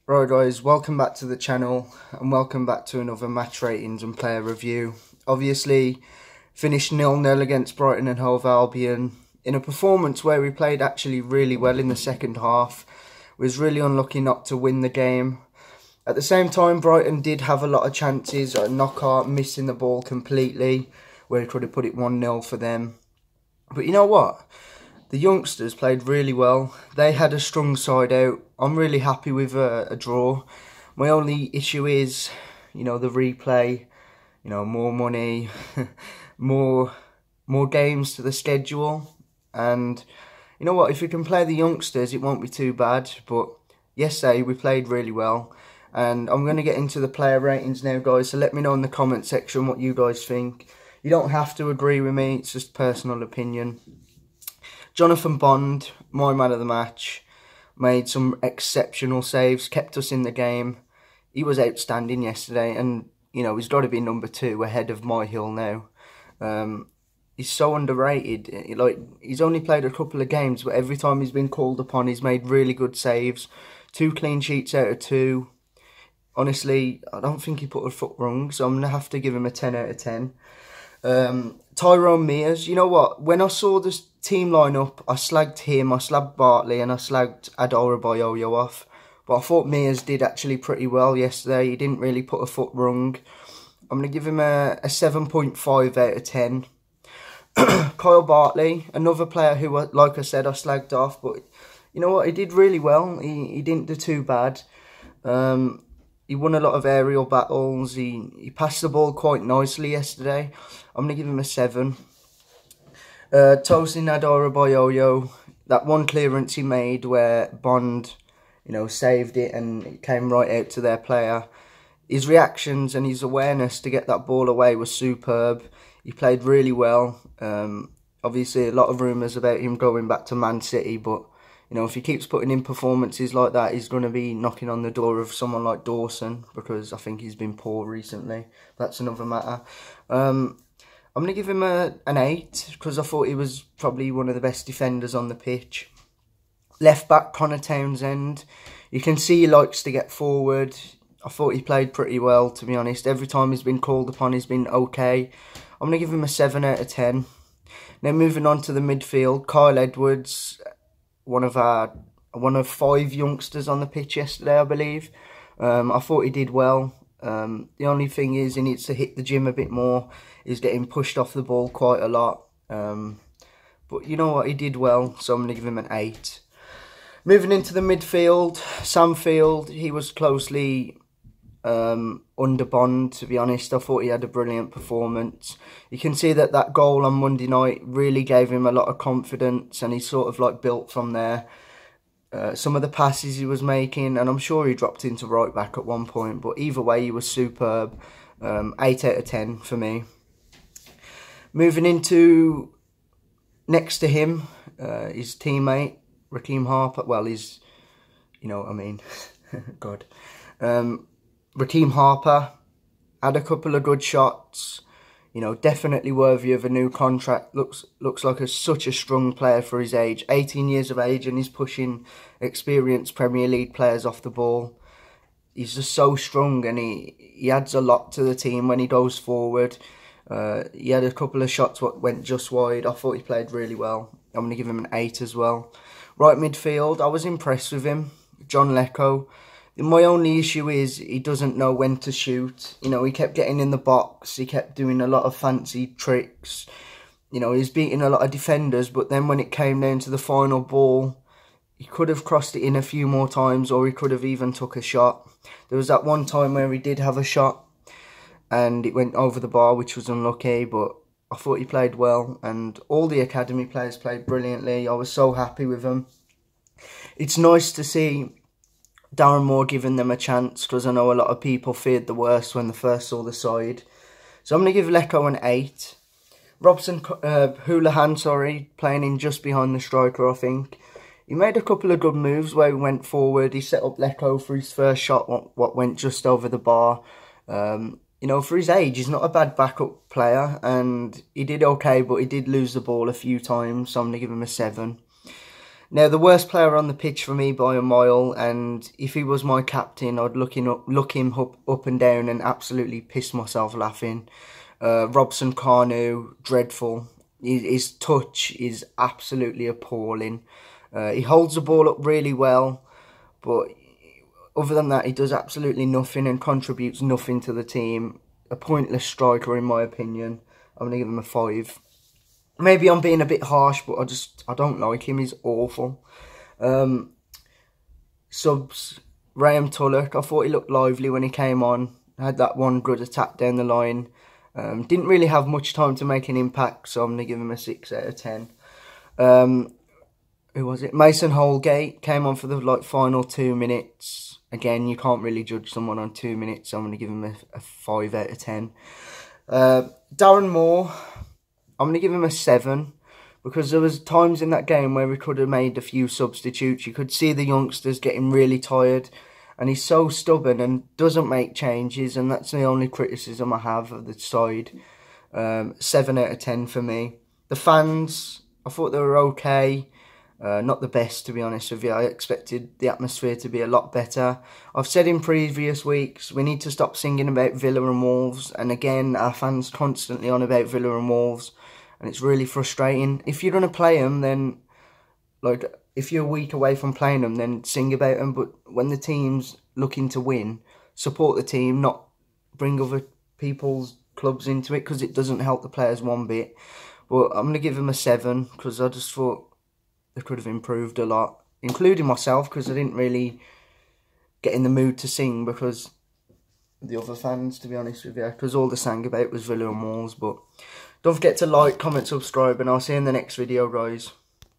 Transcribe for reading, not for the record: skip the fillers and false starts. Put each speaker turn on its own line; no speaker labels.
Right guys, welcome back to the channel and welcome back to another match ratings and player review. Obviously finished 0-0 against Brighton and Hove Albion in a performance where we played actually really well in the second half. Was really unlucky not to win the game. At the same time, Brighton did have a lot of chances. Knockaert missing the ball completely where he could have put it 1-0 for them. But you know what? The youngsters played really well. They had a strong side out. I'm really happy with a draw. My only issue is, the replay. More money, more games to the schedule. And you know what? If we can play the youngsters, it won't be too bad. But yesterday we played really well. And I'm going to get into the player ratings now, guys. So let me know in the comment section what you guys think. You don't have to agree with me. It's just personal opinion. Jonathan Bond, my man of the match, made some exceptional saves, kept us in the game. He was outstanding yesterday, and he's got to be number 2 ahead of My Hill now. He's so underrated. He's only played a couple of games, but every time he's been called upon, he's made really good saves. 2 clean sheets out of 2. Honestly, I don't think he put a foot wrong, so I'm gonna have to give him a 10 out of 10. Tyrone Mears, you know what? When I saw this team line up, I slagged him, I slagged Bartley, and I slagged Adebayo off. But I thought Mears did actually pretty well yesterday. He didn't really put a foot wrong. I'm going to give him a 7.5 out of 10. Kyle Bartley, another player who, like I said, I slagged off. But you know what? He did really well. He didn't do too bad. He won a lot of aerial battles. He passed the ball quite nicely yesterday. I'm going to give him a 7. Tosin Adebayo, that one clearance he made where Bond, saved it and it came right out to their player. His reactions and his awareness to get that ball away was superb. He played really well. Obviously, a lot of rumours about him going back to Man City, but if he keeps putting in performances like that, he's going to be knocking on the door of someone like Dawson, because I think he's been poor recently. That's another matter. I'm going to give him an 8, because I thought he was probably one of the best defenders on the pitch. Left back Connor Townsend, you can see he likes to get forward. I thought he played pretty well, to be honest. Every time he's been called upon, he's been okay. I'm going to give him a 7 out of 10. Now moving on to the midfield, Kyle Edwards, one of 5 youngsters on the pitch yesterday, I believe. I thought he did well. The only thing is he needs to hit the gym a bit more. He's getting pushed off the ball quite a lot. But you know what, he did well, so I'm going to give him an 8. Moving into the midfield, Sam Field, he was closely under Bond, to be honest. I thought he had a brilliant performance. You can see that goal on Monday night really gave him a lot of confidence, and he sort of built from there. Some of the passes he was making, and I'm sure he dropped into right back at one point, but either way he was superb. 8 out of 10 for me. Moving into next to him, his teammate Raheem Harper. Well, he's, God. Raheem Harper had a couple of good shots. Definitely worthy of a new contract. Looks like such a strong player for his age. 18 years of age, and he's pushing experienced Premier League players off the ball. He's just so strong, and he adds a lot to the team when he goes forward. He had a couple of shots what went just wide. I thought he played really well. I'm going to give him an 8 as well. Right midfield, I was impressed with him. John Lecco. My only issue is he doesn't know when to shoot. He kept getting in the box. He kept doing a lot of fancy tricks. He was beating a lot of defenders, but then when it came down to the final ball, he could have crossed it in a few more times, or he could have even took a shot. There was that one time where he did have a shot and it went over the bar, which was unlucky, but I thought he played well, and all the academy players played brilliantly. I was so happy with them. It's nice to see Darren Moore giving them a chance, because I know a lot of people feared the worst when they first saw the side. So I'm going to give Lecco an 8. Robson Houlihan, playing in just behind the striker, I think. He made a couple of good moves where he went forward. He set up Lecco for his first shot, what went just over the bar. For his age, he's not a bad backup player, and he did okay, but he did lose the ball a few times, so I'm going to give him a 7. Now, the worst player on the pitch for me by a mile, and if he was my captain, I'd look him up and down and absolutely piss myself laughing. Robson Kanu, dreadful. His touch is absolutely appalling. He holds the ball up really well, but other than that, he does absolutely nothing and contributes nothing to the team. A pointless striker, in my opinion. I'm going to give him a 5. Maybe I'm being a bit harsh, but I don't like him. He's awful. Subs, Raheem Tulloch. I thought he looked lively when he came on. Had that one good attack down the line. Didn't really have much time to make an impact, so I'm going to give him a 6 out of 10. Who was it? Mason Holgate came on for the final 2 minutes. Again, you can't really judge someone on 2 minutes, so I'm going to give him a 5 out of 10. Darren Moore, I'm going to give him a 7, because there was times in that game where we could have made a few substitutes. You could see the youngsters getting really tired, and he's so stubborn and doesn't make changes, and that's the only criticism I have of the side. 7 out of 10 for me. The fans, I thought they were okay. Not the best, to be honest with you. I expected the atmosphere to be a lot better. I've said in previous weeks, we need to stop singing about Villa and Wolves. And again, our fans constantly on about Villa and Wolves. And it's really frustrating. If you're going to play them, then, if you're a week away from playing them, then sing about them. But when the team's looking to win, support the team, not bring other people's clubs into it, because it doesn't help the players one bit. But I'm going to give them a 7, because I just thought they could have improved a lot, including myself, because I didn't really get in the mood to sing because the other fans, to be honest with you, because all they sang about was Villa and Wolves. But don't forget to like, comment, subscribe, and I'll see you in the next video, guys.